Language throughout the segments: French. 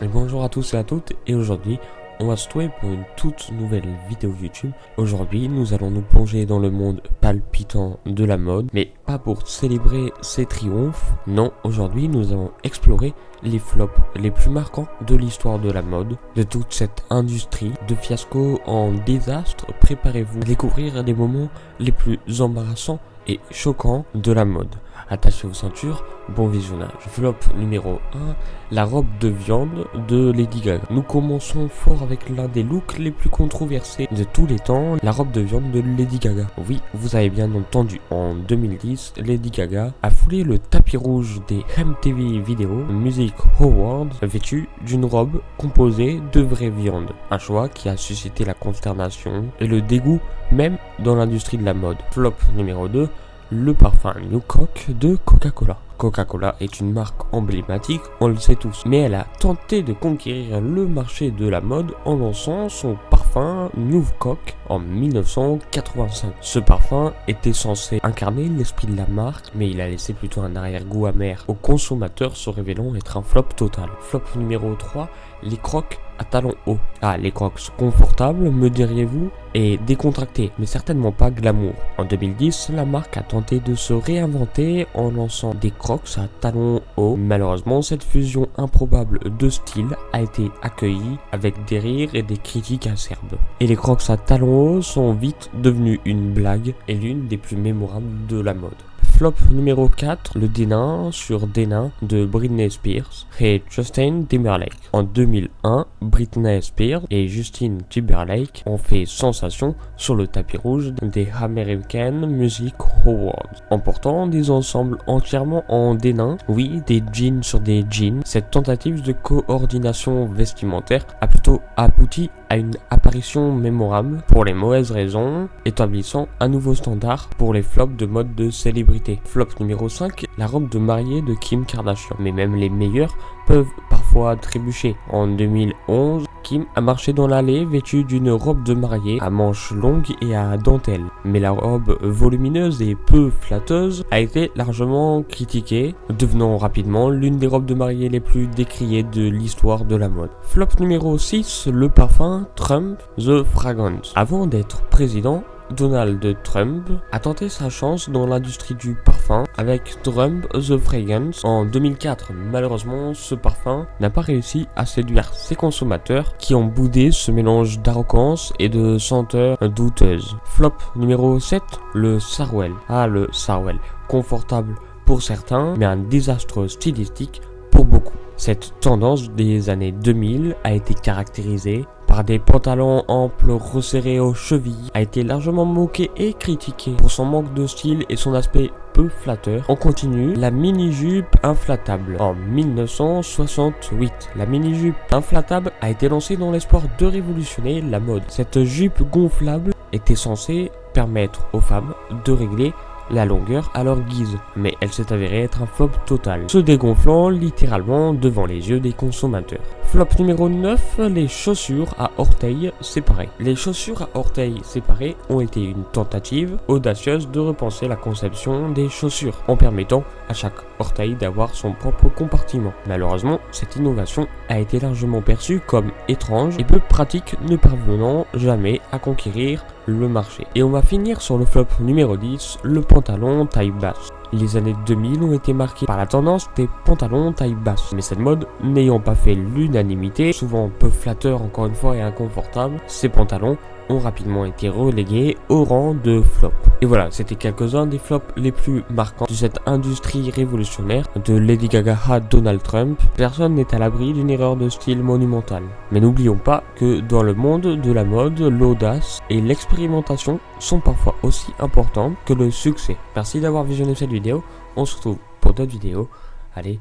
Et bonjour à tous et à toutes, et aujourd'hui on va se trouver pour une toute nouvelle vidéo YouTube. Aujourd'hui nous allons nous plonger dans le monde palpitant de la mode, mais pas pour célébrer ses triomphes. Non, aujourd'hui nous allons explorer les flops les plus marquants de l'histoire de la mode, de toute cette industrie, de fiasco en désastre. Préparez-vous à découvrir les moments les plus embarrassants et choquants de la mode. Attachez vos ceintures, bon visionnage. Flop numéro 1, la robe de viande de Lady Gaga. Nous commençons fort avec l'un des looks les plus controversés de tous les temps, la robe de viande de Lady Gaga. Oui, vous avez bien entendu, en 2010, Lady Gaga a foulé le tapis rouge des MTV Video Music Awards vêtue d'une robe composée de vraie viande. Un choix qui a suscité la consternation et le dégoût même dans l'industrie de la mode. Flop numéro 2, le parfum New Coke de Coca-Cola. Coca-Cola est une marque emblématique, on le sait tous, mais elle a tenté de conquérir le marché de la mode en lançant son parfum New Coke en 1985. Ce parfum était censé incarner l'esprit de la marque, mais il a laissé plutôt un arrière-goût amer aux consommateurs, se révélant être un flop total. Flop numéro 3, les crocs à talons hauts. Ah, les crocs confortables, me diriez-vous, et décontractés, mais certainement pas glamour. En 2010, la marque a tenté de se réinventer en lançant des crocs à talons hauts. Malheureusement, cette fusion improbable de styles a été accueillie avec des rires et des critiques acerbes. Et les crocs à talons hauts sont vite devenus une blague et l'une des plus mémorables de la mode. Flop numéro 4, le dédain sur dédain de Britney Spears et Justin Timberlake. En 2001, Britney Spears et Justin Timberlake ont fait sensation sur le tapis rouge des American Music Awards, en portant des ensembles entièrement en dédain, oui, des jeans sur des jeans. Cette tentative de coordination vestimentaire a plutôt abouti à une apparition mémorable pour les mauvaises raisons, établissant un nouveau standard pour les flops de mode de célébrité. Flop numéro 5, la robe de mariée de Kim Kardashian. Mais même les meilleurs peuvent parfois trébucher. En 2011, Kim a marché dans l'allée vêtue d'une robe de mariée à manches longues et à dentelle. Mais la robe volumineuse et peu flatteuse a été largement critiquée, devenant rapidement l'une des robes de mariée les plus décriées de l'histoire de la mode. Flop numéro 6, le parfum Trump The Fragrance. Avant d'être président, Donald Trump a tenté sa chance dans l'industrie du parfum avec Trump The Fragrance en 2004. Malheureusement, ce parfum n'a pas réussi à séduire ses consommateurs qui ont boudé ce mélange d'arrogance et de senteurs douteuses. Flop numéro 7, le Sarwell. Ah, le Sarwell. Confortable pour certains, mais un désastre stylistique pour beaucoup. Cette tendance des années 2000 a été caractérisée par des pantalons amples resserrés aux chevilles, a été largement moqué et critiqué pour son manque de style et son aspect peu flatteur. On continue, la mini-jupe inflatable. En 1968, la mini-jupe inflatable a été lancée dans l'espoir de révolutionner la mode. Cette jupe gonflable était censée permettre aux femmes de régler la longueur à leur guise, mais elle s'est avérée être un flop total, se dégonflant littéralement devant les yeux des consommateurs. Flop numéro 9, les chaussures à orteils séparés. Les chaussures à orteils séparés ont été une tentative audacieuse de repenser la conception des chaussures, en permettant à chaque orteil d'avoir son propre compartiment. Malheureusement, cette innovation a été largement perçue comme étrange et peu pratique, ne parvenant jamais à conquérir le marché. Et on va finir sur le flop numéro 10, le pantalon taille basse. Les années 2000 ont été marquées par la tendance des pantalons taille basse, mais cette mode n'ayant pas fait l'unanimité, souvent peu flatteur encore une fois et inconfortable, ces pantalons ont rapidement été relégués au rang de flop. Et voilà, c'était quelques-uns des flops les plus marquants de cette industrie révolutionnaire de Lady Gaga à Donald Trump. Personne n'est à l'abri d'une erreur de style monumentale. Mais n'oublions pas que dans le monde de la mode, l'audace et l'expérimentation sont parfois aussi importantes que le succès. Merci d'avoir visionné cette vidéo, on se retrouve pour d'autres vidéos. Allez,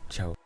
ciao.